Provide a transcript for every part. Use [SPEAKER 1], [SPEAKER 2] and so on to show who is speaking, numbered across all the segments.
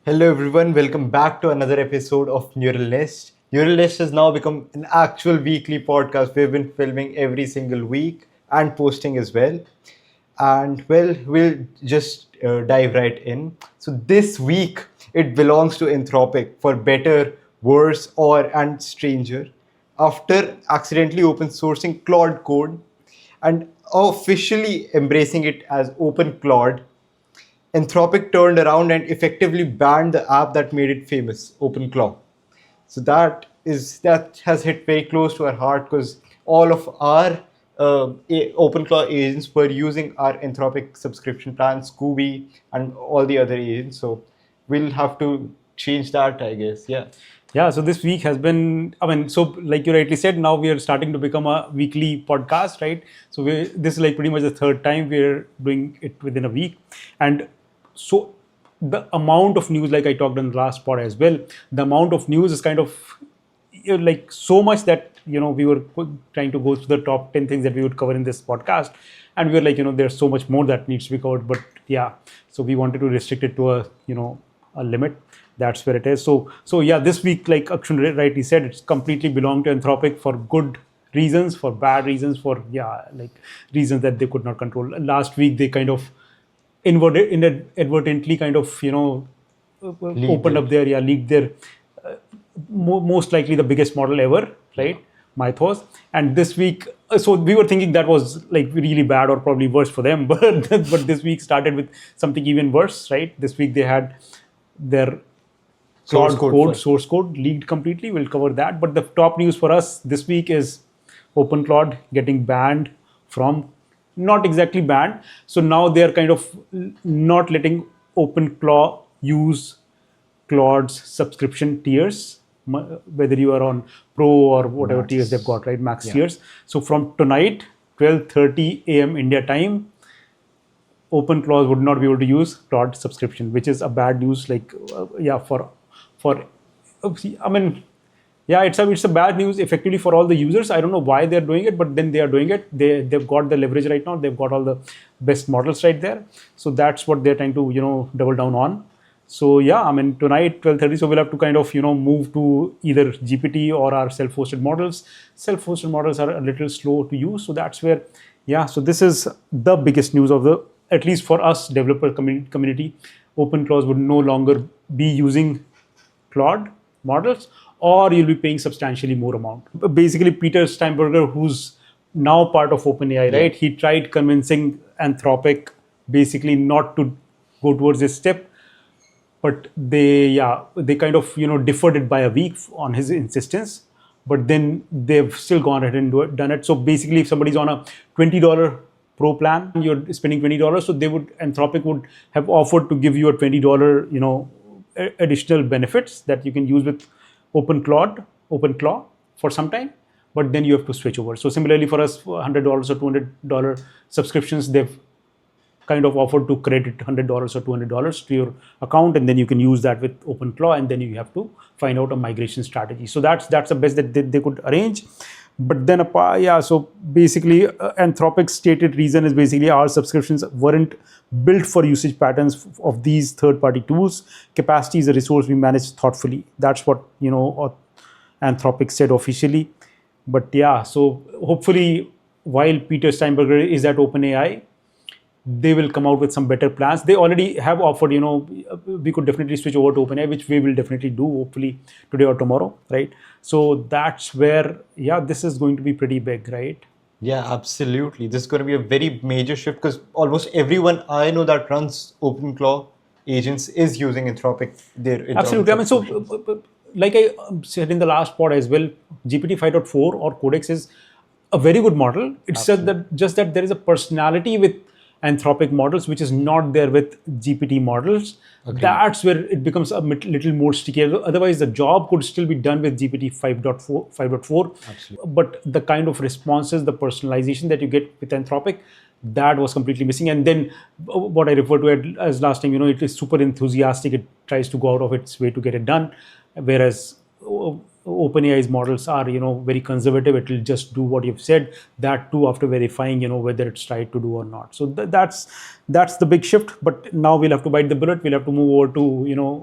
[SPEAKER 1] Hello everyone, welcome back to another episode of Neural Nest. Neural Nest has now become an actual weekly podcast. We've been filming every single week and posting as well. And well, we'll just dive right in. So this week, it belongs to Anthropic for better, worse, or and stranger. After accidentally open sourcing Claude Code and officially embracing it as OpenClaw, Anthropic turned around and effectively banned the app that made it famous, OpenClaw. So that has hit very close to our heart because all of our OpenClaw agents were using our Anthropic subscription plan, Scooby, and all the other agents. So we'll have to change that, I guess. Yeah.
[SPEAKER 2] Yeah, so this week has been, so like you rightly said, now we are starting to become a weekly podcast, right? So this is like pretty much the third time we're doing it within a week. And so the amount of news, like I talked in the last pod as well, the amount of news is kind of like so much that, we were trying to go through the top 10 things that we would cover in this podcast. And we were like, there's so much more that needs to be covered. But yeah, so we wanted to restrict it to a limit. That's where it is. So yeah, this week, like Akshan rightly said, it's completely belonged to Anthropic for good reasons, for bad reasons, for reasons that they could not control. Last week they kind of inadvertently kind of opened up their leaked their most likely the biggest model ever, right? Mythos. And this week, so we were thinking that was like really bad or probably worse for them, but this week started with something even worse, right? This week they had their source code leaked completely. We'll cover that. But the top news for us this week is OpenClaw getting banned from, not exactly banned. So now they're kind of not letting OpenClaw use Claude's subscription tiers, whether you are on Pro or whatever tiers they've got, right? Max tiers. So from tonight, 12:30 a.m. India time, OpenClaw would not be able to use Claude subscription, which is a bad news. Like, it's a bad news effectively for all the users. I don't know why they're doing it, but then they are doing it. They've got the leverage right now. They've got all the best models right there. So that's what they're trying to double down on. So yeah, tonight 12:30. So we'll have to kind of move to either GPT or our self-hosted models. Self-hosted models are a little slow to use. So that's where, So this is the biggest news of the, at least for us developer community. OpenClaw would no longer be using Claude models, or you'll be paying substantially more amount. Basically, Peter Steinberger, who's now part of OpenAI, right? He tried convincing Anthropic basically not to go towards this step, but they kind of deferred it by a week on his insistence. But then they've still gone ahead and done it. So basically, if somebody's on a $20 Pro plan, you're spending $20, so Anthropic would have offered to give you a $20, additional benefits that you can use with OpenClaw for some time, but then you have to switch over. So similarly for us, $100 or $200 subscriptions, they've kind of offered to credit $100 or $200 to your account, and then you can use that with OpenClaw, and then you have to find out a migration strategy. So that's the best that they could arrange. But then, so basically, Anthropic's stated reason is basically our subscriptions weren't built for usage patterns of these third-party tools. Capacity is a resource we manage thoughtfully. That's what Anthropic said officially. But so hopefully, while Peter Steinberger is at OpenAI, they will come out with some better plans. They already have offered, we could definitely switch over to OpenAI, which we will definitely do, hopefully today or tomorrow, right? So that's where, this is going to be pretty big, right?
[SPEAKER 1] Yeah, absolutely. This is going to be a very major shift because almost everyone I know that runs OpenClaw agents is using Anthropic.
[SPEAKER 2] Absolutely. So like I said in the last pod as well, GPT 5.4 or Codex is a very good model. It's just that there is a personality with Anthropic models which is not there with GPT models. Okay. That's where it becomes a little more sticky. Otherwise, the job could still be done with GPT 5.4. Absolutely. But the kind of responses, the personalization that you get with Anthropic, that was completely missing. And then what I refer to it as last time, it is super enthusiastic. It tries to go out of its way to get it done. Whereas OpenAI's models are, very conservative. It will just do what you've said. That too after verifying, whether it's right to do or not. So that's the big shift. But now we'll have to bite the bullet. We'll have to move over to,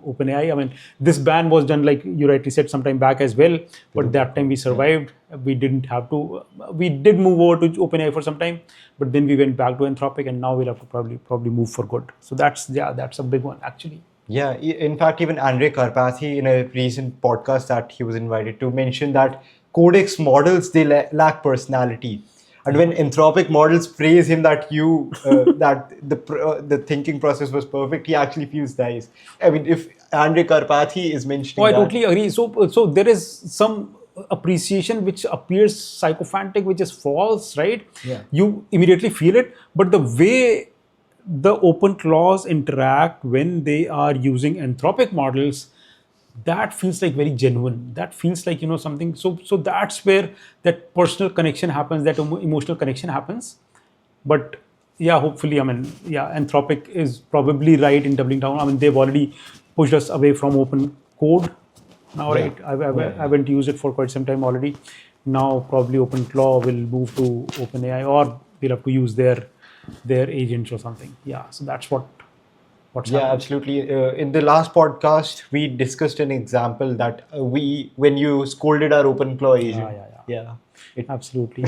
[SPEAKER 2] OpenAI. I mean, this ban was done, like you rightly said, some time back as well. But that time we survived. We didn't have to. We did move over to OpenAI for some time, but then we went back to Anthropic, and now we'll have to probably move for good. So that's a big one actually.
[SPEAKER 1] Yeah, in fact, even Andre Karpathy in a recent podcast that he was invited to mention that Codex models, they lack personality. And when Anthropic models praise him that that the thinking process was perfect, he actually feels nice. I mean, if Andre Karpathy is mentioning
[SPEAKER 2] I totally agree. So there is some appreciation which appears sycophantic, which is false, right?
[SPEAKER 1] Yeah.
[SPEAKER 2] You immediately feel it, but the way the OpenClaws interact when they are using Anthropic models, that feels like very genuine. That feels like, something. So that's where that personal connection happens, that emotional connection happens. But yeah, hopefully, Anthropic is probably right in doubling down. I mean, they've already pushed us away from Open Code now, right? I haven't used it for quite some time already. Now probably OpenClaw will move to OpenAI, or we'll have to use their agents or something. Yeah, so that's what's happening.
[SPEAKER 1] Absolutely. In the last podcast, we discussed an example that when you scolded our OpenClaw agent.
[SPEAKER 2] Absolutely.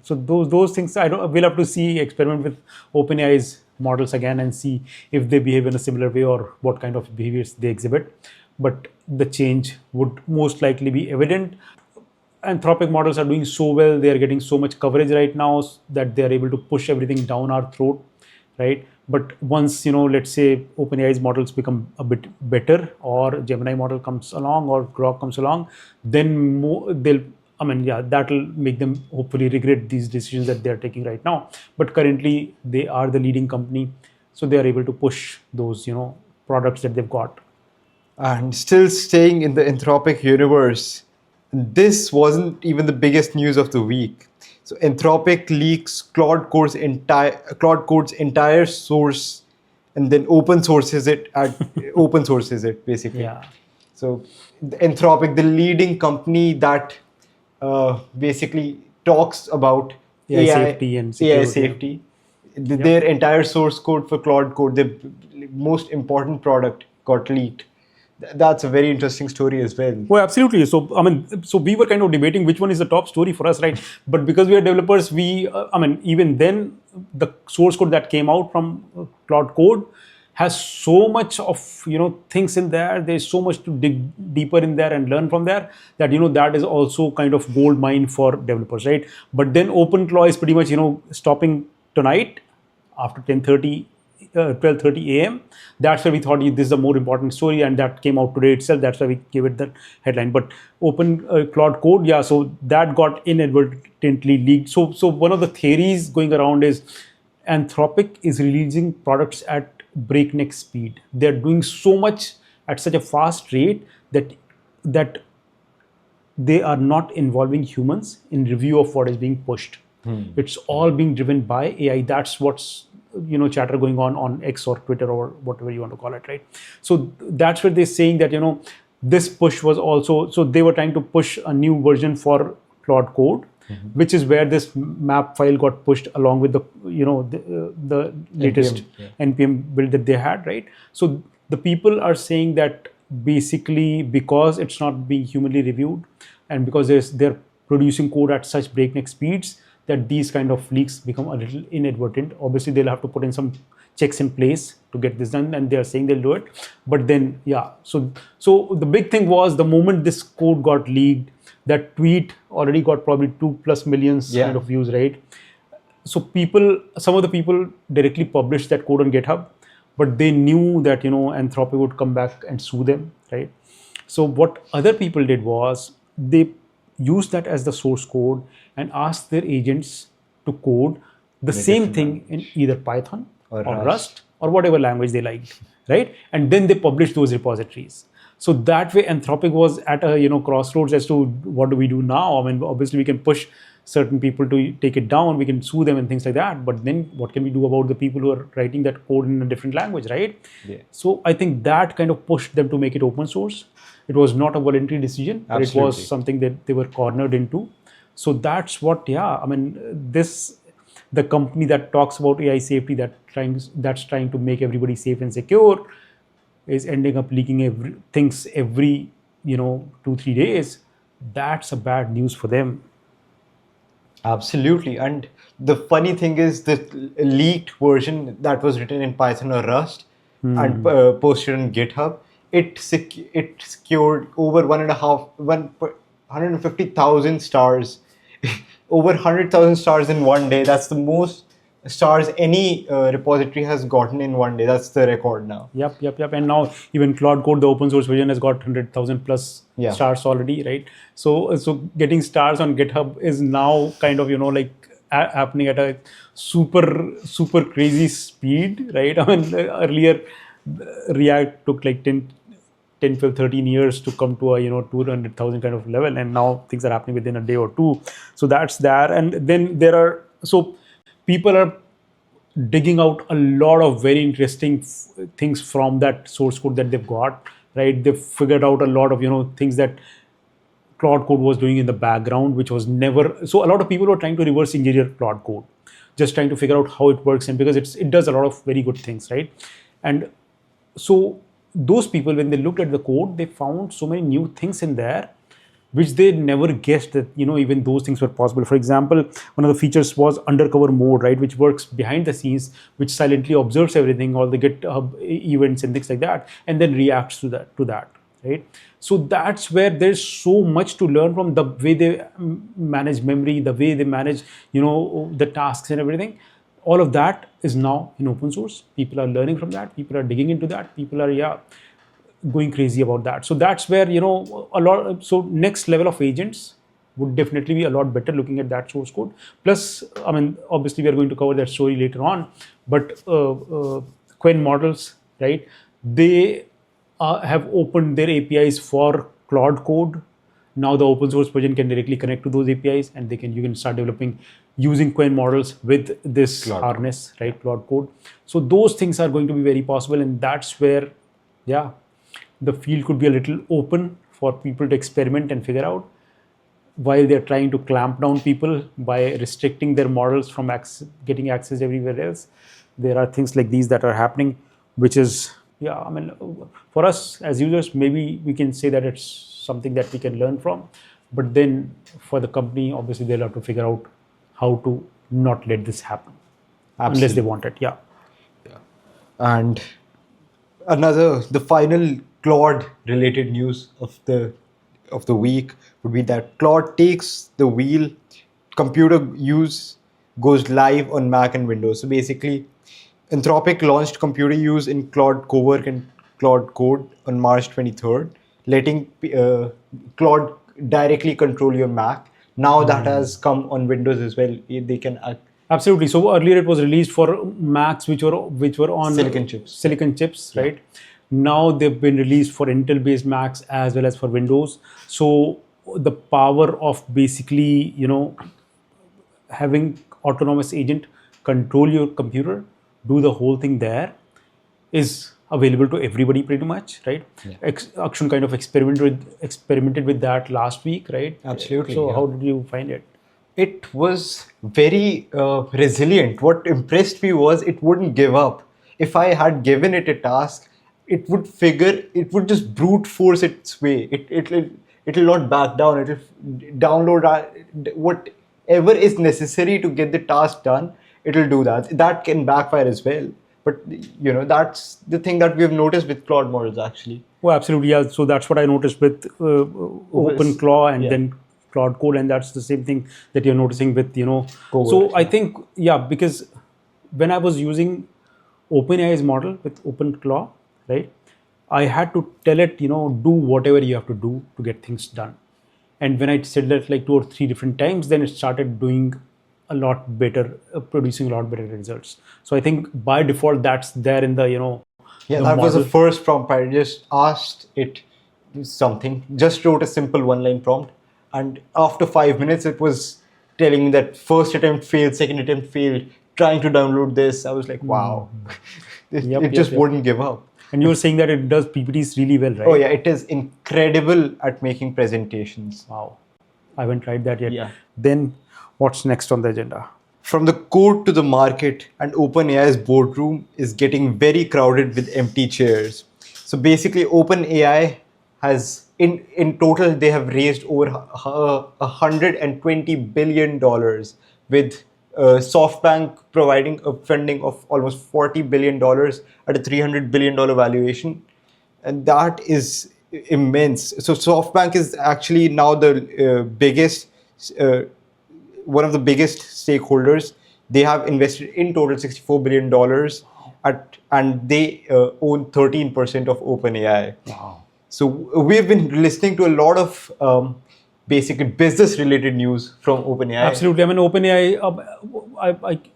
[SPEAKER 2] So those things, we'll have to experiment with OpenAI's models again and see if they behave in a similar way or what kind of behaviors they exhibit. But the change would most likely be evident. Anthropic models are doing so well. They are getting so much coverage right now that they are able to push everything down our throat, right? But once, let's say OpenAI's models become a bit better, or Gemini model comes along, or Grok comes along, then that'll make them hopefully regret these decisions that they're taking right now. But currently they are the leading company, so they are able to push those, products that they've got.
[SPEAKER 1] And still staying in the Anthropic universe, this wasn't even the biggest news of the week. So Anthropic leaks Claude Code's entire source, and then open sources it basically.
[SPEAKER 2] Yeah.
[SPEAKER 1] So Anthropic, the leading company that basically talks about
[SPEAKER 2] AI safety and security.
[SPEAKER 1] AI safety, their entire source code for Claude Code, the most important product, got leaked. That's a very interesting story as well.
[SPEAKER 2] Well, absolutely. So, we were kind of debating which one is the top story for us, right? But because we are developers, even then, the source code that came out from Claude Code has so much of, things in there. There's so much to dig deeper in there and learn from there that, that is also kind of gold mine for developers, right? But then OpenClaw is pretty much, stopping tonight after 12:30 a.m. That's why we thought this is a more important story, and that came out today itself. That's why we gave it the headline. But Claude Code, so that got inadvertently leaked. So one of the theories going around is Anthropic is releasing products at breakneck speed. They're doing so much at such a fast rate that they are not involving humans in review of what is being pushed. It's all being driven by AI. That's what's chatter going on X or Twitter or whatever you want to call it, right? So that's where they're saying that this push was also, so they were trying to push a new version for Claude Code, which is where this map file got pushed along with the the latest NPM build that they had, right? So the people are saying that basically because it's not being humanly reviewed, and because they're producing code at such breakneck speeds, that these kind of leaks become a little inadvertent. Obviously, they'll have to put in some checks in place to get this done, and they're saying they'll do it. But then, so the big thing was the moment this code got leaked, that tweet already got probably 2+ million kind of views, right? So some of the people directly published that code on GitHub, but they knew that Anthropic would come back and sue them, right? So what other people did was they used that as the source code and asked their agents to code the same thing in either Python or Rust or whatever language they liked, right? And then they published those repositories. So that way Anthropic was at a crossroads as to what do we do now. I mean, obviously we can push certain people to take it down, we can sue them and things like that, but then what can we do about the people who are writing that code in a different language, right? So I think that kind of pushed them to make it open source. it was not a voluntary decision, but it
[SPEAKER 1] Absolutely.
[SPEAKER 2] was something that they were cornered into. So that's what, I mean, the company that talks about AI safety, that's trying to make everybody safe and secure, is ending up leaking things every 2-3 days. That's a bad news for them.
[SPEAKER 1] Absolutely. And the funny thing is, the leaked version that was written in Python or Rust and posted on GitHub, it secured over 150,000 stars, over 100,000 stars in one day. That's the most stars any repository has gotten in one day. That's the record now.
[SPEAKER 2] Yep. And now even Claude Code, the open source version, has got 100,000 plus
[SPEAKER 1] Yeah.
[SPEAKER 2] stars already, right? So getting stars on GitHub is now kind of happening at a super crazy speed, right? I mean, earlier React took like 10, 12, 13 years to come to a 200,000 kind of level, and now things are happening within a day or two. So that's there, and then people are digging out a lot of very interesting things from that source code that they've got, right? They've figured out a lot of things that Claude Code was doing in the background, which was never. So a lot of people were trying to reverse engineer Claude Code, just trying to figure out how it works, and because it does a lot of very good things, right? And so those people, when they looked at the code, they found so many new things in there which they never guessed that even those things were possible. For example, one of the features was undercover mode, right, which works behind the scenes, which silently observes everything, all the GitHub events and things like that, and then reacts to that, right? So that's where there's so much to learn from, the way they manage memory, the way they manage the tasks and everything. All of that is now in open source. People are learning from that. People are digging into that. People are going crazy about that. So that's where a lot. So next level of agents would definitely be a lot better looking at that source code. Plus, I mean, obviously we are going to cover that story later on. But Qwen Models, right? They have opened their APIs for Claude Code. Now the open source version can directly connect to those APIs, and you can start developing using Qwen models with this
[SPEAKER 1] Claude
[SPEAKER 2] harness, right? Claude Code. So those things are going to be very possible, and that's where, the field could be a little open for people to experiment and figure out, while they're trying to clamp down people by restricting their models from getting access everywhere else. There are things like these that are happening, which is, I mean, for us as users, maybe we can say that it's something that we can learn from. But then for the company, obviously they'll have to figure out how to not let this happen.
[SPEAKER 1] Absolutely.
[SPEAKER 2] Unless they want it. Yeah.
[SPEAKER 1] And the final Claude related news of the week would be that Claude takes the wheel. Computer use goes live on Mac and Windows. So basically, Anthropic launched computer use in Claude Cowork and Claude Code on March 23rd, letting Claude directly control your Mac. Now that has come on Windows as well. They can
[SPEAKER 2] Absolutely. So earlier it was released for Macs which were on
[SPEAKER 1] silicon chips,
[SPEAKER 2] right? Now they've been released for Intel-based Macs as well as for Windows. So the power of basically, having autonomous agent control your computer, do the whole thing there, is available to everybody pretty much, right? Akshan kind of experimented with that last week, right?
[SPEAKER 1] Absolutely.
[SPEAKER 2] So how did you find it?
[SPEAKER 1] It was very resilient. What impressed me was it wouldn't give up. If I had given it a task, it would just brute force its way. It'll not back down. It'll download whatever is necessary to get the task done. It'll do that. That can backfire as well. But that's the thing that we've noticed with Claude models actually.
[SPEAKER 2] Oh, absolutely. Yeah. So that's what I noticed with OpenClaw and then Claude Code, and that's the same thing that you're noticing with
[SPEAKER 1] Code,
[SPEAKER 2] so I think because when I was using OpenAI's model with OpenClaw, right, I had to tell it do whatever you have to do to get things done, and when I said that like 2 or 3 different times, then it started doing a lot better, producing a lot better results. So I think by default that's there in the
[SPEAKER 1] that was the first prompt. I just asked it something, just wrote a simple one-line prompt. And after 5 minutes, it was telling me that first attempt failed, second attempt failed, trying to download this. I was like, wow, it just wouldn't give up.
[SPEAKER 2] And you were saying that it does PPTs really well, right?
[SPEAKER 1] Oh yeah, it is incredible at making presentations.
[SPEAKER 2] Wow. I haven't tried that yet.
[SPEAKER 1] Yeah.
[SPEAKER 2] Then what's next on the agenda?
[SPEAKER 1] From the code to the market, and OpenAI's boardroom is getting very crowded with empty chairs. So basically, OpenAI has, in total, they have raised over $120 billion, with SoftBank providing a funding of almost $40 billion at a $300 billion valuation. And that is immense. So SoftBank is actually now the biggest uh, one of the biggest stakeholders. They have invested in total $64 billion and they own 13% of OpenAI.
[SPEAKER 2] Wow.
[SPEAKER 1] So we've been listening to a lot of basically business related news from OpenAI.
[SPEAKER 2] Absolutely. I mean, OpenAI,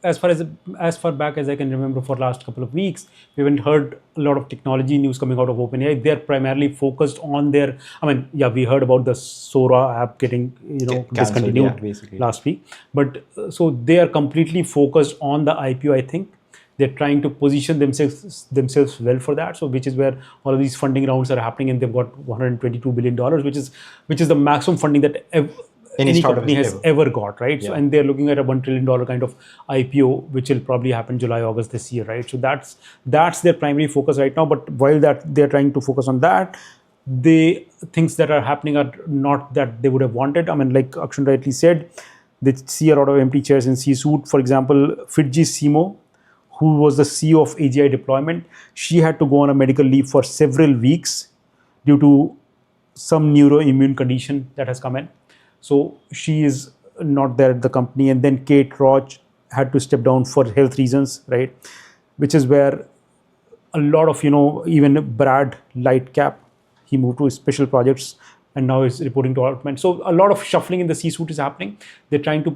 [SPEAKER 2] as far back as I can remember, for last couple of weeks, we haven't heard a lot of technology news coming out of OpenAI. They're primarily focused on their. I mean, yeah, we heard about the Sora app getting
[SPEAKER 1] Cancelled,
[SPEAKER 2] discontinued
[SPEAKER 1] basically.
[SPEAKER 2] last week, but so they are completely focused on the IPO. I think they're trying to position themselves well for that. So which is where all of these funding rounds are happening, and they've got $122 billion, which is the maximum funding that any company has ever got, right? Yeah. So, and they're looking at a $1 trillion kind of IPO, which will probably happen July, August this year, right? So that's their primary focus right now. But while that they're trying to focus on that, the things that are happening are not that they would have wanted. I mean, like Akshan rightly said, they see a lot of empty chairs in C-suite. For example, Fitji Simo, who was the CEO of AGI deployment, she had to go on a medical leave for several weeks due to some neuroimmune condition that has come in. So she is not there at the company. And then Kate Roach had to step down for health reasons, right? Which is where a lot of, even Brad Lightcap, he moved to special projects and now is reporting to Altman. So a lot of shuffling in the C-suite is happening. They're trying to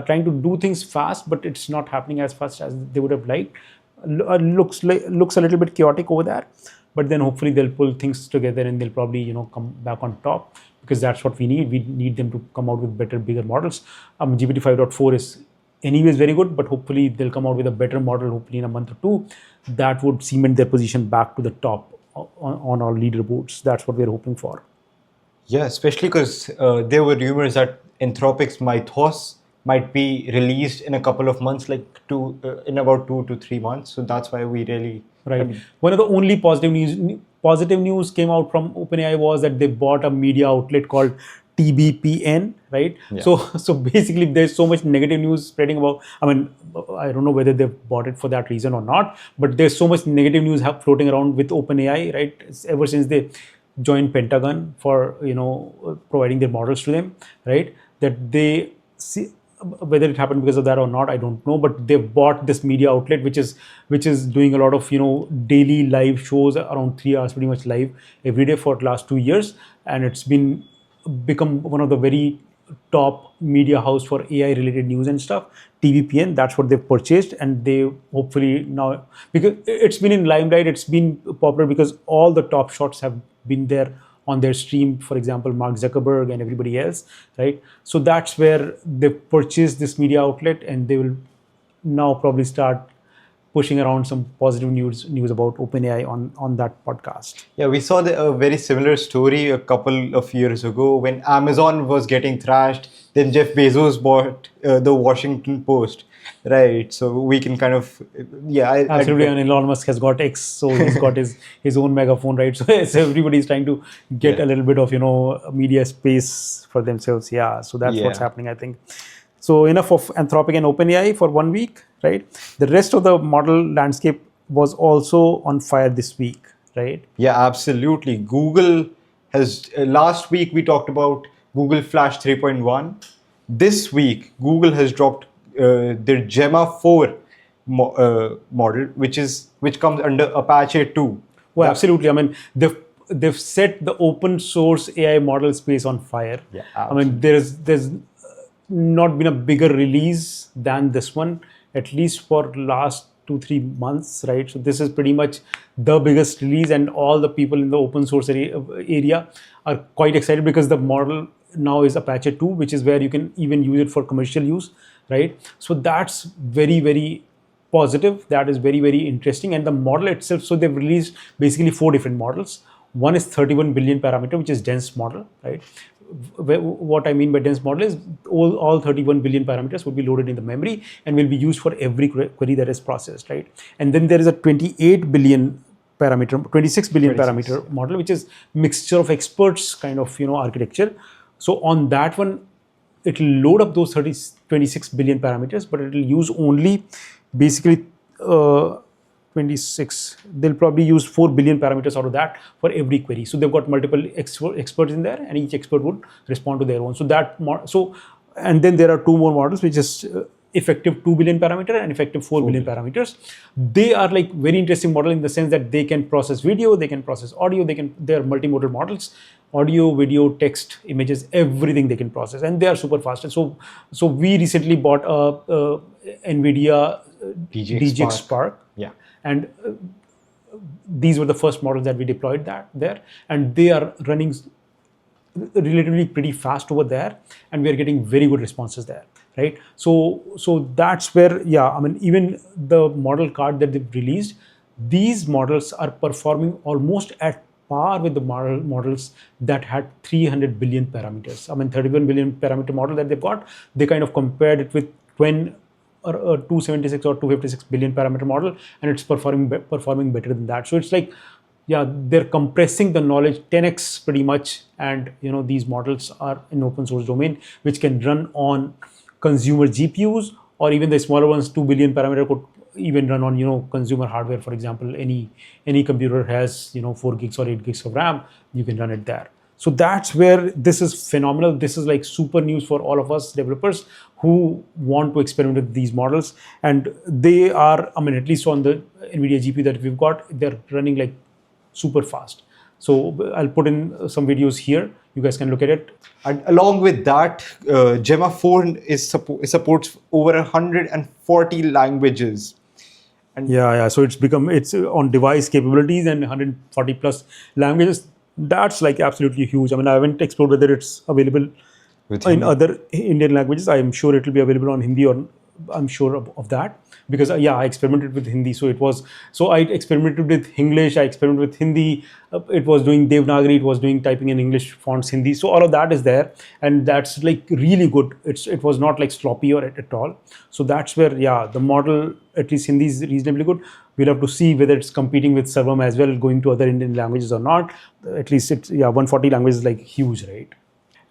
[SPEAKER 2] trying to do things fast, but it's not happening as fast as they would have liked. Looks a little bit chaotic over there, but then hopefully they'll pull things together and they'll probably come back on top, because that's what we need. We need them to come out with better, bigger models. GPT 5.4 is anyways very good, but hopefully they'll come out with a better model, hopefully in a month or two, that would cement their position back to the top on our leaderboards. That's what we're hoping for.
[SPEAKER 1] Yeah, especially because there were rumors that Anthropic's Mythos might be released in a couple of months, in about 2 to 3 months. So that's why we really...
[SPEAKER 2] Right. One of the only positive news came out from OpenAI was that they bought a media outlet called TBPN, right? Yeah. So basically there's so much negative news spreading about, I mean, I don't know whether they've bought it for that reason or not, but there's so much negative news floating around with OpenAI, right? Ever since they joined Pentagon for, providing their models to them, right? That they see, whether it happened because of that or not, I don't know, but they've bought this media outlet, which is doing a lot of, daily live shows around 3 hours, pretty much live every day for the last 2 years. And it's become one of the very top media house for AI related news and stuff. TBPN, that's what they've purchased, and they hopefully now, because it's been in limelight, it's been popular because all the top shots have been there on their stream, for example, Mark Zuckerberg and everybody else, right? So that's where they purchased this media outlet, and they will now probably start pushing around some positive news about OpenAI on that podcast.
[SPEAKER 1] Yeah, we saw a very similar story a couple of years ago when Amazon was getting thrashed. Then Jeff Bezos bought the Washington Post, right? So we can kind of,
[SPEAKER 2] absolutely. And Elon Musk has got X, so he's got his own megaphone, right? So everybody's trying to get a little bit of media space for themselves. Yeah, so that's what's happening, I think. So enough of Anthropic and OpenAI for 1 week, right? The rest of the model landscape was also on fire this week, right?
[SPEAKER 1] Yeah, absolutely. Google has, last week we talked about Google Flash 3.1. This week, Google has dropped their Gemma 4 model, which comes under Apache 2.
[SPEAKER 2] Well, absolutely. I mean, they've set the open source AI model space on fire.
[SPEAKER 1] Yeah, absolutely.
[SPEAKER 2] I mean, there's not been a bigger release than this one, at least for last 2-3 months, right? So this is pretty much the biggest release, and all the people in the open source area are quite excited because the model now is Apache 2, which is where you can even use it for commercial use, right? So that's very, very positive. That is very, very interesting. And the model itself, so they've released basically 4 different models. One is 31 billion parameter, which is dense model, right? What I mean by dense model is all 31 billion parameters would be loaded in the memory and will be used for every query that is processed, right? And then there is a 28 billion parameter, 26 billion
[SPEAKER 1] 26,
[SPEAKER 2] parameter model, which is mixture of experts kind of, architecture. So on that one, it will load up those 26 billion parameters, but it will use only basically 26. They'll probably use 4 billion parameters out of that for every query. So they've got multiple experts in there, and each expert would respond to their own. So and then there are 2 more models, which is effective 2 billion parameter and effective 4 billion parameters. They are like very interesting model in the sense that they can process video, they can process audio, they're multimodal models, audio, video, text, images, everything they can process, and they are super fast. And so we recently bought a NVIDIA DGX Spark.
[SPEAKER 1] Yeah.
[SPEAKER 2] And these were the first models that we deployed there, and they are running relatively pretty fast over there, and we are getting very good responses there, right? So that's where, even the model card that they've released, these models are performing almost at par with the models that had 300 billion parameters. 31 billion parameter model that they've got, they kind of compared it with Qwen or a 276 or 256 billion parameter model, and it's performing better than that. So it's like, they're compressing the knowledge 10x pretty much, and these models are in open source domain, which can run on consumer GPUs, or even the smaller ones, 2 billion parameter could even run on consumer hardware. For example, any computer has 4 gigs or 8 gigs of RAM, you can run it there. So that's where this is phenomenal. This is like super news for all of us developers who want to experiment with these models. And they are, at least on the NVIDIA GPU that we've got, they're running like super fast. So I'll put in some videos here. You guys can look at it.
[SPEAKER 1] And along with that, Gemma 4 supports over 140 languages.
[SPEAKER 2] And so it's on device capabilities and 140 plus languages. That's like absolutely huge. I haven't explored whether it's available in other Indian languages. I'm sure it will be available on Hindi, or I'm sure of that, because I experimented with Hindi. So I experimented with English, I experimented with Hindi. It was doing Devanagari, it was doing typing in English fonts Hindi. So all of that is there, and that's like really good. It was not like sloppy or at all. So that's where the model, at least Hindi, is reasonably good. We'll have to see whether it's competing with Sarvam as well, going to other Indian languages or not. At least 140 languages is like huge, right?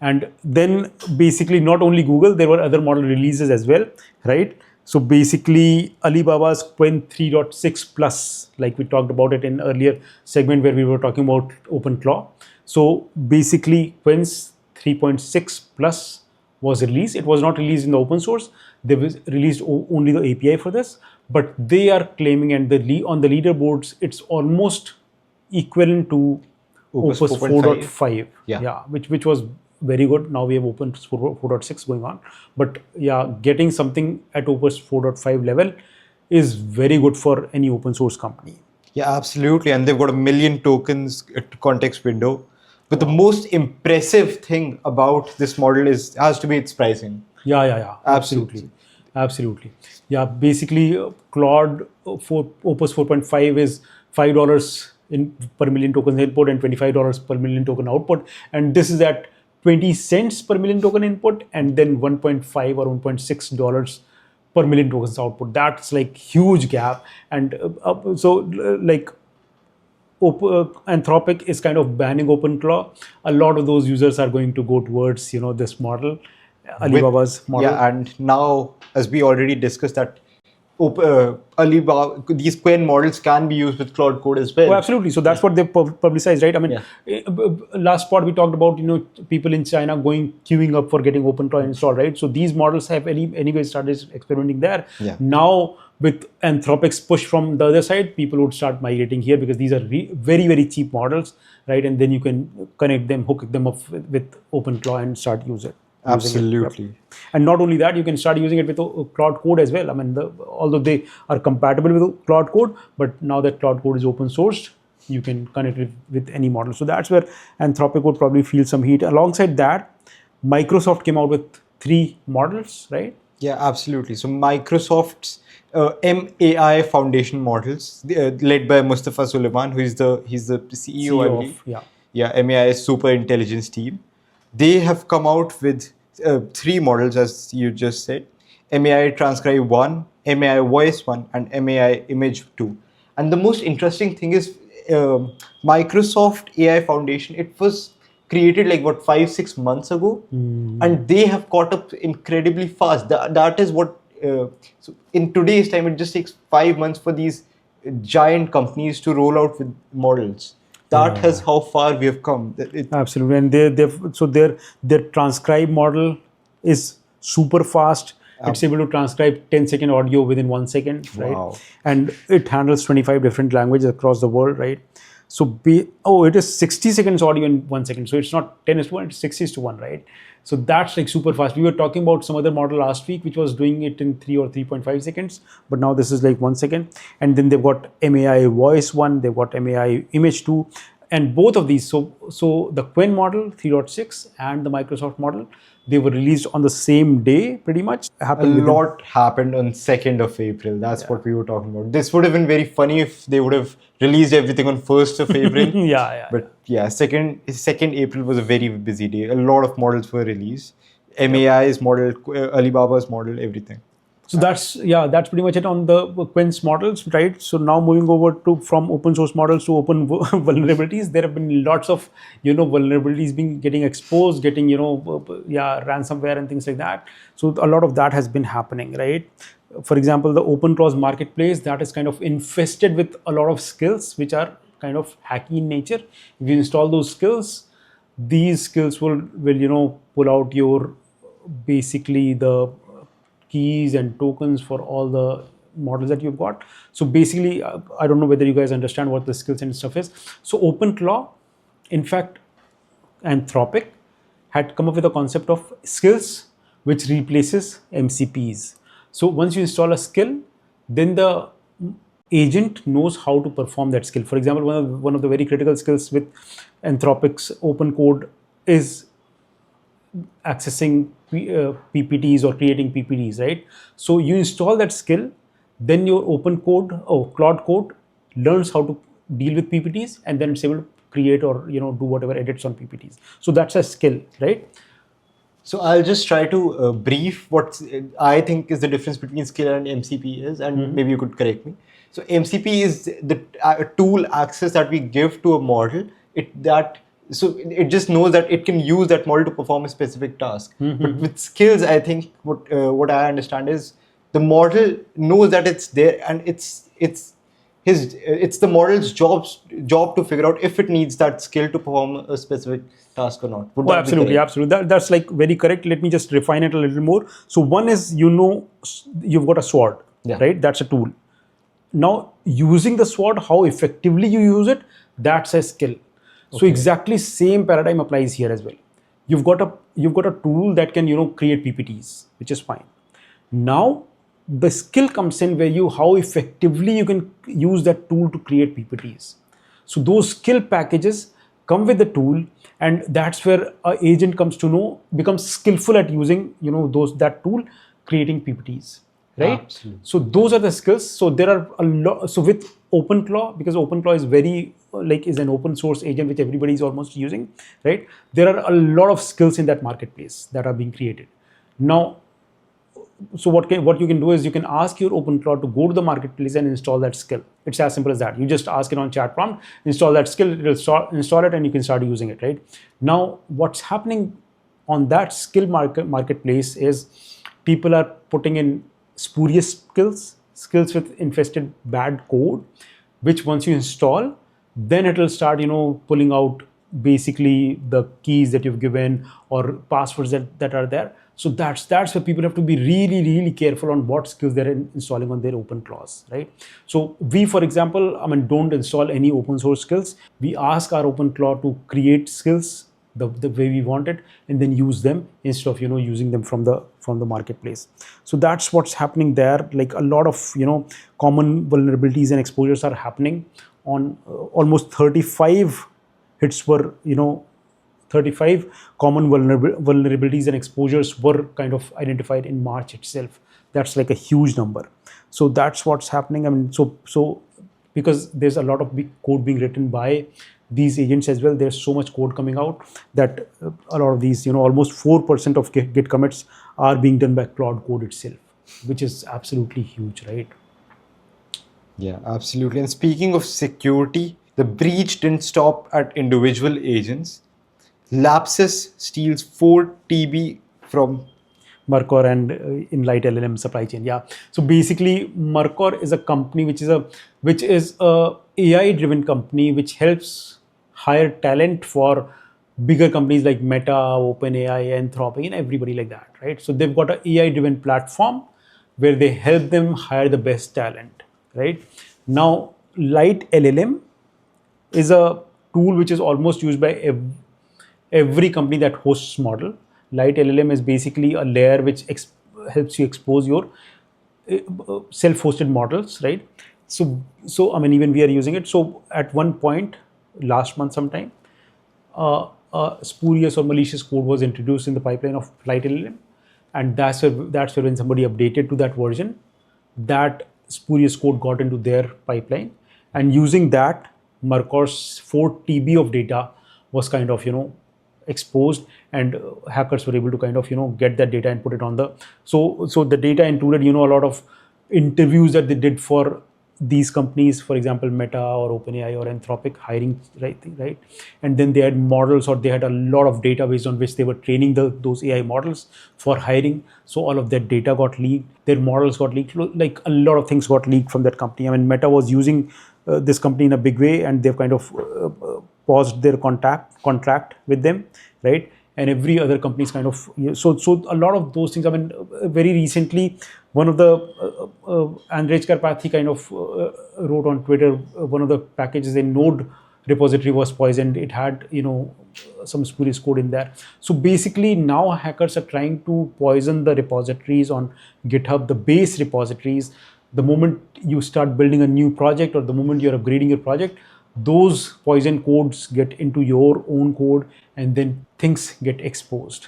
[SPEAKER 2] And then basically not only Google, there were other model releases as well, right? So basically Alibaba's Qwen 3.6 plus, like we talked about it in earlier segment where we were talking about OpenClaw. So basically Qwen's 3.6 plus was released. It was not released in the open source. They released only the API for this, but they are claiming, and on the leaderboards, it's almost equivalent to Opus 4.5. Which was very good. Now we have Opus 4.6 going on, but getting something at Opus 4.5 level is very good for any open source company.
[SPEAKER 1] Yeah, absolutely. And they've got 1 million tokens context window. But the most impressive thing about this model has to be its pricing.
[SPEAKER 2] Absolutely. Yeah, basically Claude Opus 4.5 is $5 per million tokens input and $25 per million token output, and this is at 20 cents per million token input, and then $1.5 or $1.6 per million tokens output. That's like huge gap. And Anthropic is kind of banning OpenClaw. A lot of those users are going to go towards this model, Alibaba's model.
[SPEAKER 1] Yeah, and now, as we already discussed, that Alibaba, these Qwen models can be used with Claude Code as well.
[SPEAKER 2] Oh, absolutely. So that's what they publicized, right? Last part we talked about, people in China queuing up for getting OpenClaw installed, right? So these models have anyway started experimenting there.
[SPEAKER 1] Yeah.
[SPEAKER 2] Now, with Anthropic's push from the other side, people would start migrating here because these are very, very cheap models, right? And then you can connect them, hook them up with OpenClaw and start using it.
[SPEAKER 1] Absolutely.
[SPEAKER 2] And not only that, you can start using it with Claude Code as well. Although they are compatible with Claude Code, but now that Claude Code is open sourced, you can connect it with any model. So that's where Anthropic would probably feel some heat. Alongside that, Microsoft came out with 3 models, right?
[SPEAKER 1] Yeah, absolutely. So Microsoft's MAI Foundation models, led by Mustafa Suleiman, he's the CEO, I
[SPEAKER 2] CEO
[SPEAKER 1] believe.
[SPEAKER 2] of, yeah.
[SPEAKER 1] Yeah, MAI is super intelligence team. They have come out with three models, as you just said: MAI Transcribe 1, MAI Voice 1, and MAI Image 2. And the most interesting thing is Microsoft AI Foundation. It was created like what 5-6 months ago, and they have caught up incredibly fast. That is what. So in today's time, it just takes 5 months for these giant companies to roll out with models. That
[SPEAKER 2] Yeah.
[SPEAKER 1] is how far we have come.
[SPEAKER 2] Absolutely, and their transcribe model is super fast. It's able to transcribe 10-second audio within 1 second, right?
[SPEAKER 1] Wow.
[SPEAKER 2] And it handles 25 different languages across the world, right? So it is 60 seconds audio in 1 second. So it's not 10:1, it's 60:1, right? So that's like super fast. We were talking about some other model last week which was doing it in 3 or 3.5 seconds, but now this is like 1 second. And then they've got MAI Voice 1, they've got MAI Image 2, and both of these, so the Qwen model 3.6 and the Microsoft model, they were released on the same day, pretty much.
[SPEAKER 1] A lot happened on 2nd of April. That's what we were talking about. This would have been very funny if they would have released everything on 1st of April.
[SPEAKER 2] Yeah.
[SPEAKER 1] But yeah, 2nd April was a very busy day. A lot of models were released. MAI's model, Alibaba's model, everything.
[SPEAKER 2] So that's pretty much it on the Qwen's models, right? So now moving over to from open source models to open vulnerabilities, there have been lots of vulnerabilities getting exposed, getting ransomware and things like that. So a lot of that has been happening, right? For example, the OpenClaw marketplace, that is kind of infested with a lot of skills which are kind of hacky in nature. If you install those skills, these skills will pull out your basically the keys and tokens for all the models that you've got. So basically, I don't know whether you guys understand what the skills and stuff is. So OpenClaw, in fact, Anthropic had come up with a concept of skills which replaces MCPs. So once you install a skill, then the agent knows how to perform that skill. For example, one of the very critical skills with Anthropic's Open Code is accessing PPTs or creating PPTs, right? So you install that skill, then your Claude Code learns how to deal with PPTs, and then it's able to create or do whatever edits on PPTs. So that's a skill, right?
[SPEAKER 1] So I'll just try to brief what I think is the difference between skill and MCP is, and maybe you could correct me. So MCP is the tool access that we give to a model. So it just knows that it can use that model to perform a specific task. But with skills, I think what I understand is the model knows that it's there, and it's the model's job to figure out if it needs that skill to perform a specific task or not.
[SPEAKER 2] Absolutely. That's like very correct. Let me just refine it a little more. So one is you've got a sword, right? That's a tool. Now using the sword, how effectively you use it, that's a skill. So exactly same paradigm applies here as well. You've got a tool that can create PPTs, which is fine. Now the skill comes in where how effectively you can use that tool to create PPTs. So those skill packages come with the tool, and that's where an agent becomes skillful at using that tool, creating PPTs. Right?
[SPEAKER 1] Absolutely.
[SPEAKER 2] So those are the skills. So there are a lot. So with OpenClaw, because OpenClaw is an open source agent which everybody is almost using, right? There are a lot of skills in that marketplace that are being created. Now, so what you can do is you can ask your OpenClaw to go to the marketplace and install that skill. It's as simple as that. You just ask it on chat prompt, install that skill, it will install it, and you can start using it, right? Now, what's happening on that skill marketplace is people are putting in spurious skills with infested bad code, which once you install, then it will start pulling out basically the keys that you've given or passwords that are there. So that's where people have to be really careful on what skills they're installing on their OpenClaws, right? So we, for example, don't install any open source skills. We ask our OpenClaw to create skills the way we want it, and then use them instead of using them from the marketplace. So that's what's happening there. Like a lot of common vulnerabilities and exposures are happening on almost 35 hits were 35 common vulnerabilities and exposures were kind of identified in March itself. That's like a huge number. So that's what's happening. I mean, so because there's a lot of big code being written by these agents as well. There's so much code coming out that a lot of these, almost 4% of Git commits are being done by Claude Code itself, which is absolutely huge, right?
[SPEAKER 1] Yeah, absolutely. And speaking of security, the breach didn't stop at individual agents. Lapsus steals 4 TB from
[SPEAKER 2] Mercor and Inlight LLM supply chain. Yeah. So basically, Mercor is a company which is a AI driven company which helps hire talent for bigger companies like Meta, OpenAI, Anthropic, and everybody like that, right? So they've got an AI driven platform where they help them hire the best talent, right? Now, Light LLM is a tool which is almost used by every company that hosts model. Light LLM is basically a layer which helps you expose your self-hosted models, right? So I mean, even we are using it. So at one point, last month sometime, spurious or malicious code was introduced in the pipeline of Light LLM, and that's where when somebody updated to that version, that spurious code got into their pipeline, and using that, Mercor's 4 TB of data was kind of exposed, and hackers were able to kind of get that data and put it on the so the data included a lot of interviews that they did for these companies, for example Meta or OpenAI or Anthropic hiring, right, and then they had models, or they had a lot of data based on which they were training those AI models for hiring. So all of that data got leaked, their models got leaked, like a lot of things got leaked from that company. I mean, Meta was using this company in a big way, and they've kind of paused their contract with them, right? And every other company is kind of so a lot of those things. I mean, very recently, one of the Andrej Karpathy kind of wrote on Twitter, one of the packages in Node repository was poisoned. It had some spurious code in there. So basically, now hackers are trying to poison the repositories on GitHub, the base repositories. The moment you start building a new project, or the moment you're upgrading your project, those poison codes get into your own code, and then things get exposed.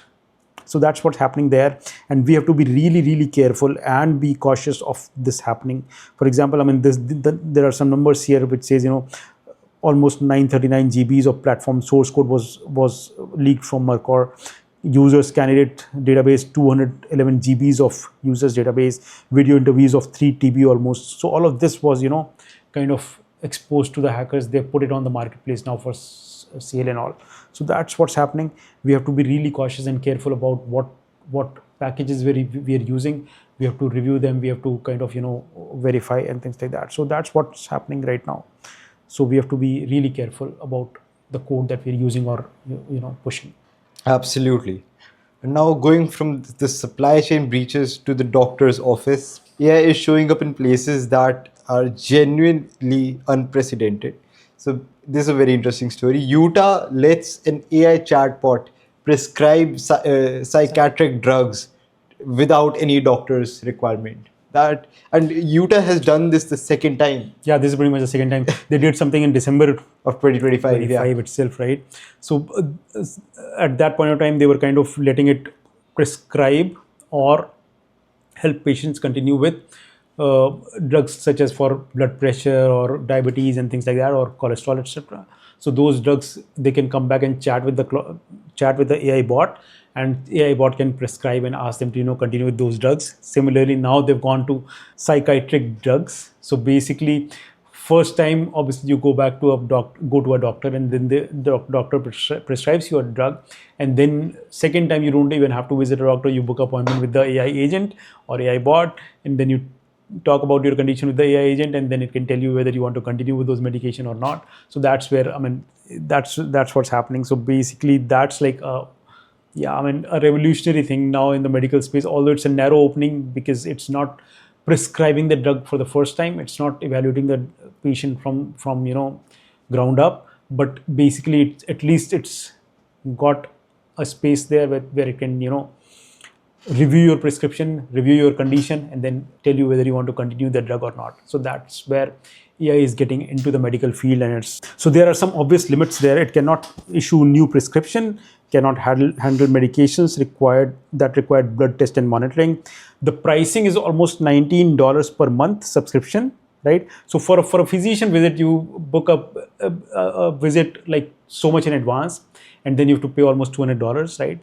[SPEAKER 2] So that's what's happening there, and we have to be really, really careful and be cautious of this happening. For example, I mean, there are some numbers here which says almost 939 GBs of platform source code was leaked from Mercor. Users candidate database 211 GBs of users database, video interviews of 3 TB almost. So all of this was kind of exposed to the hackers. They put it on the marketplace now for sale and all. So that's what's happening. We have to be really cautious and careful about what packages we are using. We have to review them. We have to kind of verify and things like that. So that's what's happening right now. So we have to be really careful about the code that we're using or pushing.
[SPEAKER 1] Absolutely. And now going from the supply chain breaches to the doctor's office, AI is showing up in places that are genuinely unprecedented. So this is a very interesting story. Utah lets an AI chatbot prescribe psychiatric drugs without any doctor's requirement. And Utah has done this the second time.
[SPEAKER 2] Yeah, this is pretty much the second time. They did something in December
[SPEAKER 1] of 2025
[SPEAKER 2] itself, right? So at that point of time, they were kind of letting it prescribe or help patients continue with drugs such as for blood pressure or diabetes and things like that, or cholesterol, etc. So those drugs, they can come back and chat with the AI bot, and AI bot can prescribe and ask them to continue with those drugs. Similarly, now they've gone to psychiatric drugs. So basically, first time, obviously, you go to a doctor, and then the doctor prescribes you a drug. And then second time, you don't even have to visit a doctor. You book an appointment with the AI agent or AI bot, and then you talk about your condition with the AI agent, and then it can tell you whether you want to continue with those medication or not. So that's where, I mean, that's what's happening. So basically, that's like a revolutionary thing now in the medical space. Although it's a narrow opening because it's not prescribing the drug for the first time, it's not evaluating the patient from ground up, but basically at least it's got a space there where it can review your prescription, review your condition, and then tell you whether you want to continue the drug or not. So that's where AI is getting into the medical field, and so there are some obvious limits there. It cannot issue new prescription, cannot handle medications that required blood test and monitoring. The pricing is almost $19 per month subscription, right? So for a physician visit, you book a visit like so much in advance, and then you have to pay almost $200, right?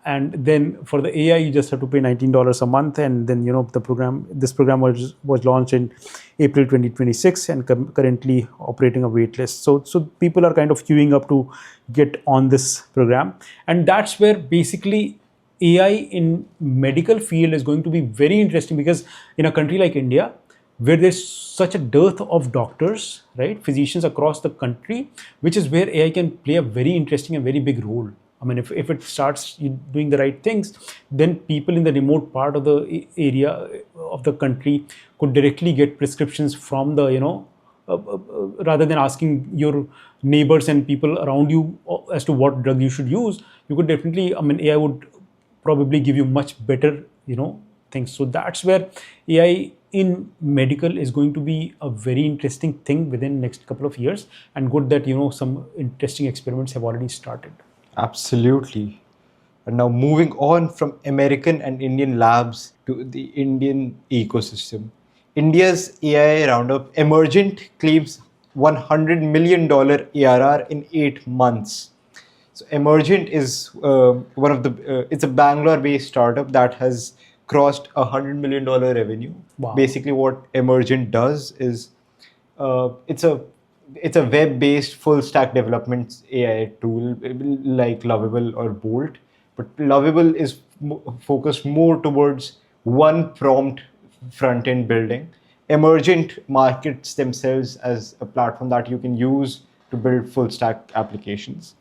[SPEAKER 2] And then for the AI, you just have to pay $19 a month, and then this program was launched in April 2026 and currently operating a wait list. So people are kind of queuing up to get on this program, and that's where basically AI in medical field is going to be very interesting, because in a country like India, where there's such a dearth of doctors, right, physicians across the country, which is where AI can play a very interesting and very big role. I mean, if it starts doing the right things, then people in the remote part of the area of the country could directly get prescriptions from the, rather than asking your neighbors and people around you as to what drug you should use. You could definitely, I mean, AI would probably give you much better, things. So that's where AI in medical is going to be a very interesting thing within next couple of years, and good that, some interesting experiments have already started.
[SPEAKER 1] Absolutely. And now moving on from American and Indian labs to the Indian ecosystem. India's AI roundup, Emergent, claims $100 million ARR in 8 months. So Emergent is it's a Bangalore-based startup that has crossed $100 million revenue.
[SPEAKER 2] Wow.
[SPEAKER 1] Basically, what Emergent does is it's a web-based full-stack development AI tool like Lovable or Bolt, but Lovable is focused more towards one prompt front-end building. Emergent markets themselves as a platform that you can use to build full-stack applications,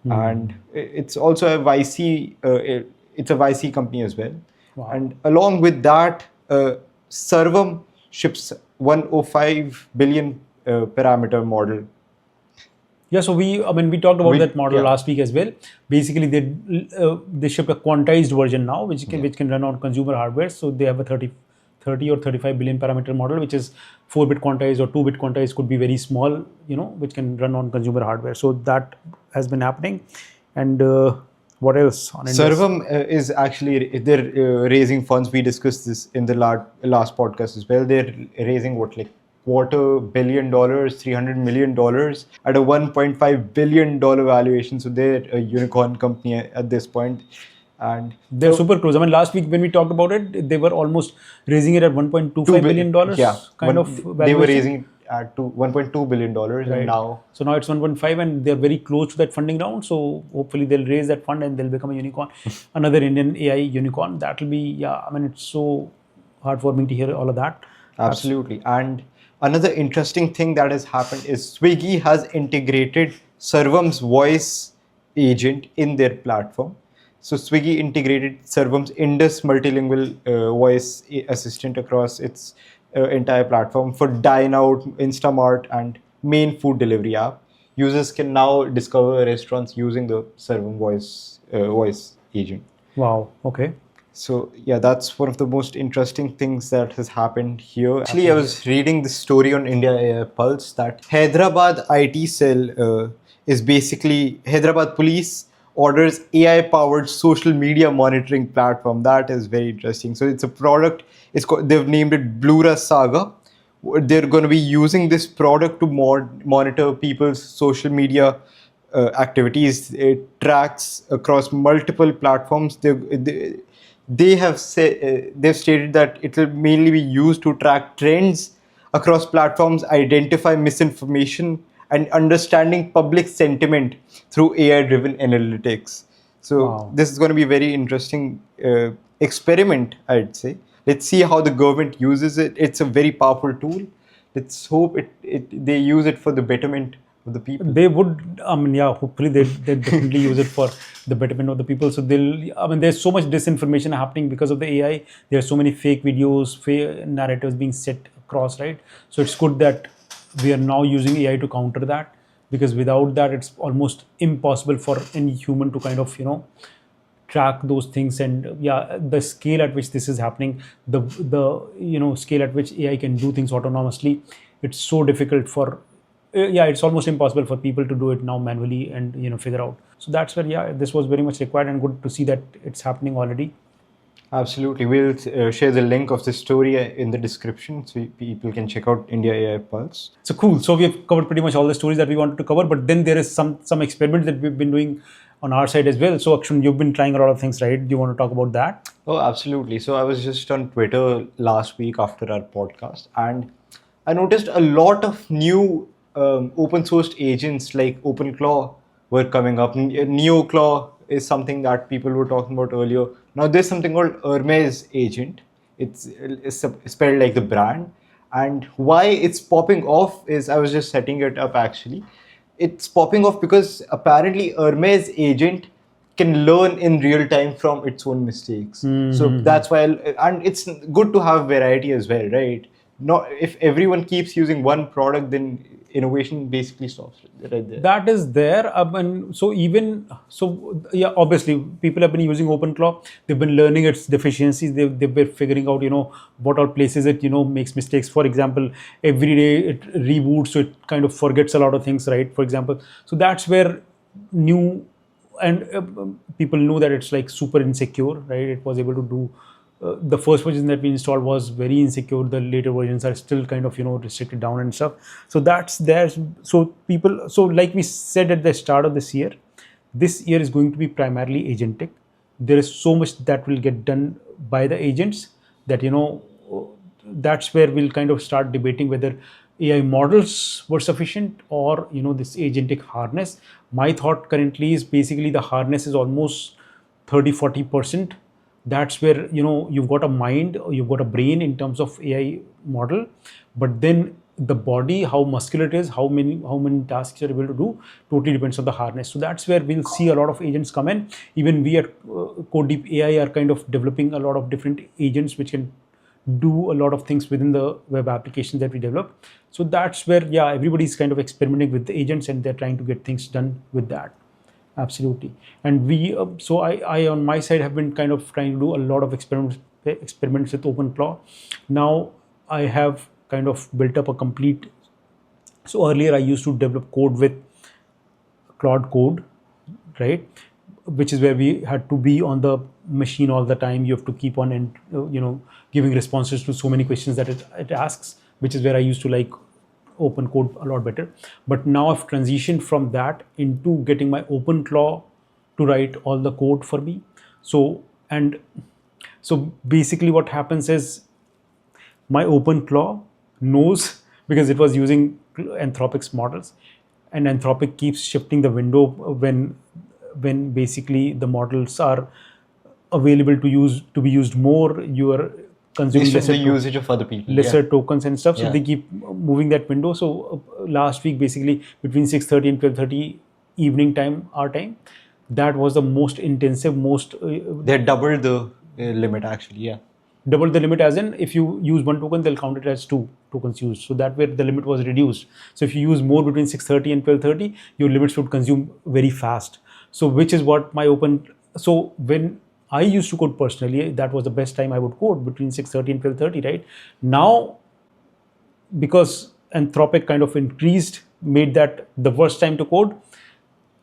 [SPEAKER 1] and it's also a YC. It's a YC company as well.
[SPEAKER 2] Wow.
[SPEAKER 1] And along with that, Sarvam ships 105 billion parameter model.
[SPEAKER 2] Yeah, so we talked about that model last week as well. Basically, they ship a quantized version now, which can run on consumer hardware. So they have a 30 or 35 billion parameter model, which is 4-bit quantized or 2-bit quantized, could be very small, which can run on consumer hardware. So that has been happening. And what else?
[SPEAKER 1] Sarvam is actually, they're raising funds. We discussed this in the last podcast as well. They're raising $250 million, $300 million at a $1.5 billion valuation. So they're a unicorn company at this point. And
[SPEAKER 2] they're super close. I mean, last week when we talked about it, they were almost raising it at $1.25 billion kind of valuation.
[SPEAKER 1] They were raising it at $1.2 billion, right. And now
[SPEAKER 2] it's 1.5, and they're very close to that funding round. So hopefully they'll raise that fund and they'll become a unicorn, another Indian AI unicorn. That will be, it's so heartwarming to hear all of that.
[SPEAKER 1] Absolutely. And another interesting thing that has happened is Swiggy has integrated Sarvam's voice agent in their platform. So Swiggy integrated Sarvam's Indus multilingual voice assistant across its entire platform for Dine Out, Instamart, and main food delivery app. Users can now discover restaurants using the Sarvam voice agent.
[SPEAKER 2] Wow. Okay.
[SPEAKER 1] So yeah, that's one of the most interesting things that has happened here. Actually, I was reading this story on India AI Pulse that Hyderabad IT cell is basically Hyderabad police orders AI-powered social media monitoring platform. That is very interesting. So it's a product. They've named it Blura Saga. They're going to be using this product to monitor people's social media activities. It tracks across multiple platforms. They have they've stated that it will mainly be used to track trends across platforms, identify misinformation, and understanding public sentiment through AI-driven analytics. So This is going to be a very interesting experiment, I'd say. Let's see how the government uses it. It's a very powerful tool. Let's hope they use it for the betterment of the people.
[SPEAKER 2] They would, hopefully they definitely use it for the betterment of the people. So there's so much disinformation happening because of the AI. There are so many fake videos, fake narratives being set across, right? So it's good that we are now using AI to counter that, because without that, it's almost impossible for any human to kind of, track those things. And the scale at which this is happening, the scale at which AI can do things autonomously, it's so difficult for, it's almost impossible for people to do it now manually and, figure out. So that's where, yeah, this was very much required, and good to see that it's happening already.
[SPEAKER 1] Absolutely. We'll share the link of the story in the description so people can check out India AI Pulse.
[SPEAKER 2] So cool. So we have covered pretty much all the stories that we wanted to cover, but then there is some experiments that we've been doing on our side as well. So Akshan, you've been trying a lot of things, right? Do you want to talk about that?
[SPEAKER 1] Oh, absolutely. So I was just on Twitter last week after our podcast, and I noticed a lot of new open sourced agents like OpenClaw were coming up. NeoClaw is something that people were talking about earlier. Now there's something called Hermes agent. It's spelled like the brand. And why it's popping off is I was just setting it up actually. It's popping off because apparently Hermes agent can learn in real time from its own mistakes. So that's why, and it's good to have variety as well, right? Not if everyone keeps using one product, then innovation basically stops right there.
[SPEAKER 2] That is there. And so yeah, obviously people have been using OpenClaw. They've been learning its deficiencies. They've been figuring out, what all places it, makes mistakes. For example, every day it reboots, so it kind of forgets a lot of things, right? For example, so that's where new and people know that it's like super insecure, right? It was able to do the first version that we installed was very insecure. The later versions are still kind of restricted down and stuff. So that's there. So people, so like we said at the start of this year is going to be primarily agentic. There is so much that will get done by the agents that that's where we'll kind of start debating whether AI models were sufficient or this agentic harness. My thought currently is basically the harness is almost 30-40%. That's where you've got a mind, you've got a brain in terms of AI model, but then the body, how muscular it is, how many tasks you're able to do, totally depends on the harness. So that's where we'll see a lot of agents come in. Even we at CodeDeep AI are kind of developing a lot of different agents which can do a lot of things within the web applications that we develop. So that's where, yeah, everybody's kind of experimenting with the agents and they're trying to get things done with that. Absolutely. And we, so I on my side have been kind of trying to do a lot of experiments with OpenClaw. Now I have kind of built up a complete. So earlier I used to develop code with Claude Code, right? Which is where we had to be on the machine all the time. You have to keep on and giving responses to so many questions that it asks, which is where I used to like open code a lot better. But now I've transitioned from that into getting my OpenClaw to write all the code for me. So basically what happens is my OpenClaw knows, because it was using Anthropic's models, and Anthropic keeps shifting the window when basically the models are available to be used more. You are consuming
[SPEAKER 1] the usage of other people,
[SPEAKER 2] lesser tokens and stuff. So they keep moving that window. So last week, basically between 6:30 and 12:30 evening time, our time, that was the most intensive,
[SPEAKER 1] they doubled the limit actually,
[SPEAKER 2] double the limit, as in if you use one token, they'll count it as 2 tokens used. So that way the limit was reduced. So if you use more between 6:30 and 12:30, your limits would consume very fast. So which is what so when I used to code personally, that was the best time I would code, between 6:30 and 12:30, right? Now, because Anthropic kind of made that the worst time to code,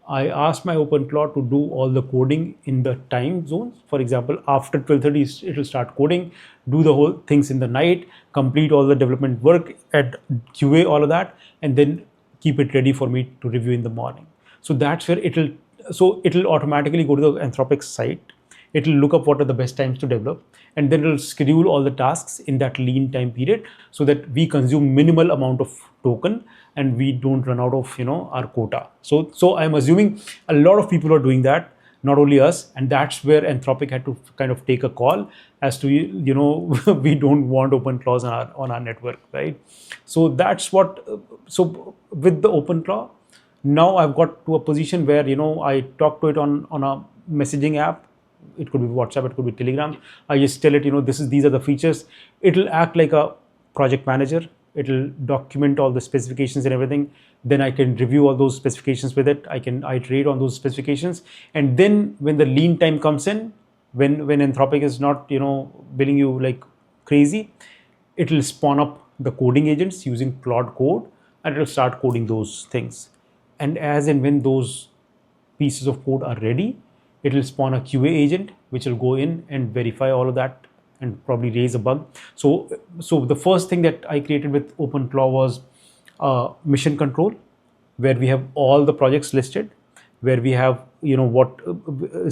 [SPEAKER 2] I asked my OpenClaw to do all the coding in the time zones. For example, after 12:30, it will start coding, do the whole things in the night, complete all the development work at QA, all of that, and then keep it ready for me to review in the morning. So that's where it'll automatically go to the Anthropic site. It'll look up what are the best times to develop, and then it'll schedule all the tasks in that lean time period so that we consume minimal amount of token and we don't run out of our quota. So I'm assuming a lot of people are doing that, not only us, and that's where Anthropic had to kind of take a call as to we don't want OpenClaws on our network, right? So that's what. So with the OpenClaw, now I've got to a position where I talk to it on a messaging app. It could be WhatsApp, it could be Telegram. I just tell it, these are the features. It'll act like a project manager. It'll document all the specifications and everything. Then I can review all those specifications with it. I can iterate on those specifications. And then when the lean time comes in, when Anthropic is not, billing you like crazy, it'll spawn up the coding agents using Claude Code, and it'll start coding those things. And as and when those pieces of code are ready, it will spawn a QA agent which will go in and verify all of that and probably raise a bug. So the first thing that I created with OpenClaw was mission control, where we have all the projects listed, where we have what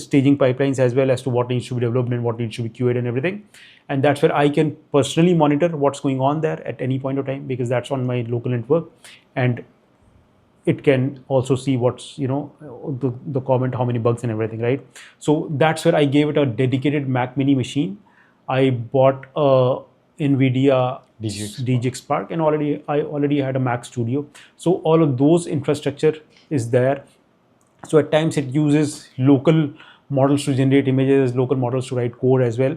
[SPEAKER 2] staging pipelines as well as to what needs to be developed and what needs to be QA'd and everything. And that's where I can personally monitor what's going on there at any point of time, because that's on my local network, and it can also see what's the comment, how many bugs and everything, right? So that's where I gave it a dedicated Mac Mini machine. I bought a NVIDIA DGX Spark, and I already had a Mac Studio. So all of those infrastructure is there. So at times it uses local models to generate images, local models to write code as well,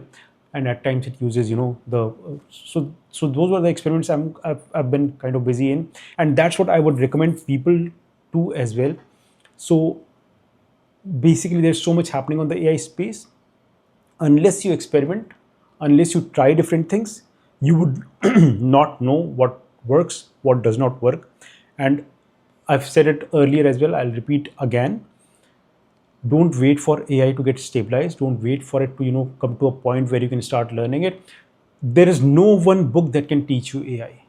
[SPEAKER 2] and at times it uses so those were the experiments I've been kind of busy in, and that's what I would recommend people to as well. So basically, there's so much happening on the AI space. Unless you experiment, unless you try different things, you would not know what works, what does not work. And I've said it earlier as well, I'll repeat again. Don't wait for AI to get stabilized. Don't wait for it to come to a point where you can start learning it. There is no one book that can teach you AI.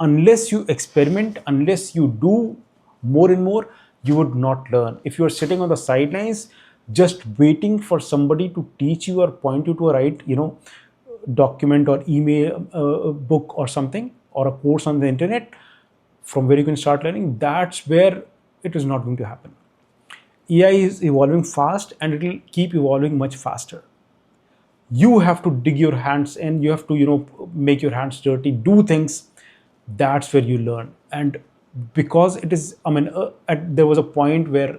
[SPEAKER 2] Unless you experiment, unless you do more and more, you would not learn. If you are sitting on the sidelines just waiting for somebody to teach you or point you to a right document or email, book or something, or a course on the internet from where you can start learning, that's where it is not going to happen. AI is evolving fast, and it will keep evolving much faster. You have to dig your hands in, you have to make your hands dirty, do things. That's where you learn. And because it is, there was a point where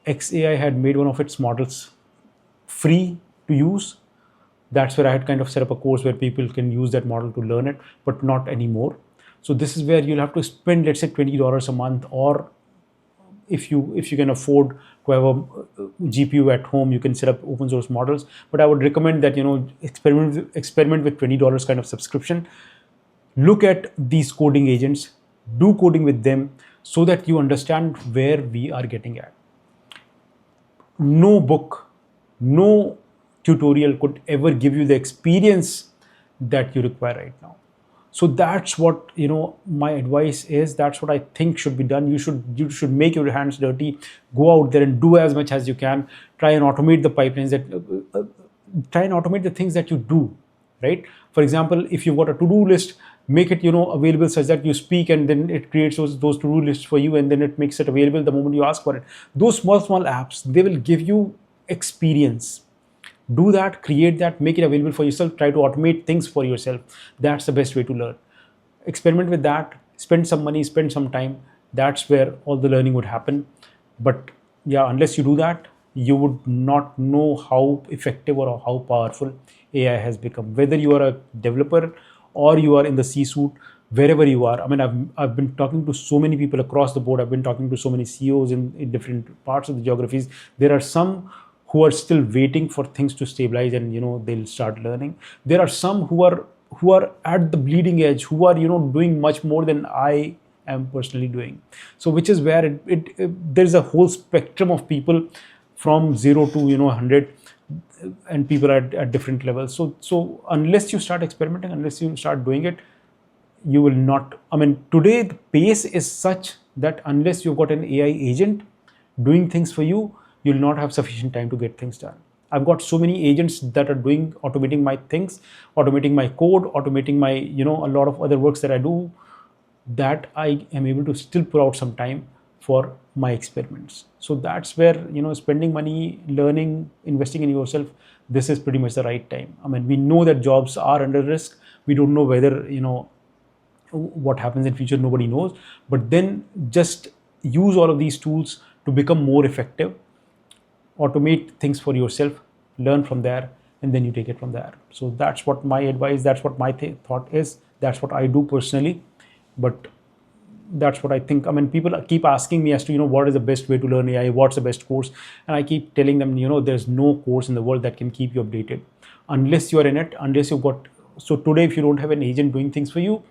[SPEAKER 2] XAI had made one of its models free to use. That's where I had kind of set up a course where people can use that model to learn it, but not anymore. So this is where you'll have to spend, let's say, $20 a month, or if you can afford to have a GPU at home, you can set up open source models. But I would recommend that experiment with $20 kind of subscription. Look at these coding agents, do coding with them, so that you understand where we are getting at. No book, no tutorial could ever give you the experience that you require right now. So that's what my advice is. That's what I think should be done. You should make your hands dirty, go out there and do as much as you can. Try and automate the pipelines try and automate the things that you do, right? For example, if you've got a to-do list, make it available such that you speak and then it creates those to-do lists for you, and then it makes it available the moment you ask for it. Those small apps, they will give you experience. Do that, create that, make it available for yourself, try to automate things for yourself. That's the best way to learn. Experiment with that, spend some money, spend some time. That's where all the learning would happen. But yeah, unless you do that, you would not know how effective or how powerful AI has become. Whether you are a developer or you are in the C-suite, wherever you are. I've been talking to so many people across the board. I've been talking to so many CEOs in different parts of the geographies. There are some who are still waiting for things to stabilize and they'll start learning. There are some who are at the bleeding edge, who are doing much more than I am personally doing. So which is where there's a whole spectrum of people from 0 to 100, and people are at different levels. So unless you start experimenting, unless you start doing it, you will not. Today the pace is such that unless you've got an AI agent doing things for you, you'll not have sufficient time to get things done. I've got so many agents that are automating my things, automating my code, automating my, a lot of other works that I do, that I am able to still put out some time for my experiments. So that's where, spending money, learning, investing in yourself, this is pretty much the right time. We know that jobs are under risk. We don't know whether, what happens in future, nobody knows. But then just use all of these tools to become more effective. Automate things for yourself, learn from there, and then you take it from there. So that's what my advice, that's what my thought is, that's what I do personally. But that's what I think. People keep asking me as to what is the best way to learn AI, what's the best course, and I keep telling them there's no course in the world that can keep you updated unless you're in it, unless you've got. So today, if you don't have an agent doing things for you,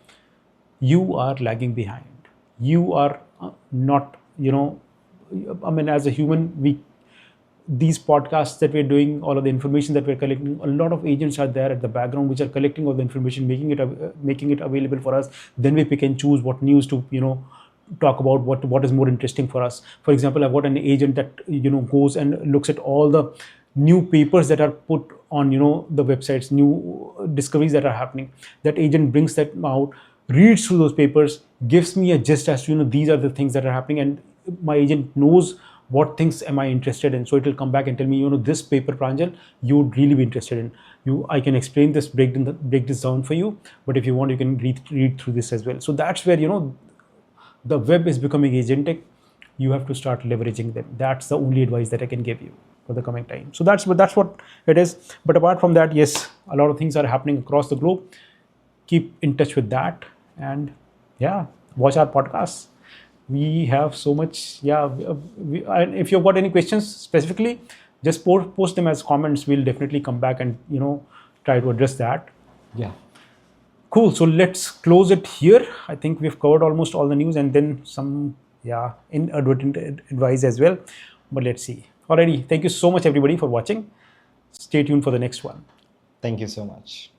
[SPEAKER 2] you are lagging behind. You are not I mean, as a human, these podcasts that we're doing, all of the information that we're collecting, a lot of agents are there at the background which are collecting all the information, making it available for us. Then we pick and choose what news to talk about, what is more interesting for us. For example, I've got an agent that goes and looks at all the new papers that are put on the websites, new discoveries that are happening. That agent brings that out, reads through those papers, gives me a gist as to these are the things that are happening, and my agent knows what things am I interested in. So it will come back and tell me, this paper, Pranjal, you would really be interested in. I can explain this, break this down for you. But if you want, you can read through this as well. So that's where the web is becoming agentic. You have to start leveraging them. That's the only advice that I can give you for the coming time. So that's what it is. But apart from that, yes, a lot of things are happening across the globe. Keep in touch with that, and watch our podcasts. We have so much. And if you've got any questions specifically, just post them as comments. We'll definitely come back and try to address that.
[SPEAKER 1] Yeah.
[SPEAKER 2] Cool. So let's close it here. I think we've covered almost all the news, and then some inadvertent advice as well. But let's see. Alrighty. Thank you so much, everybody, for watching. Stay tuned for the next one.
[SPEAKER 1] Thank you so much.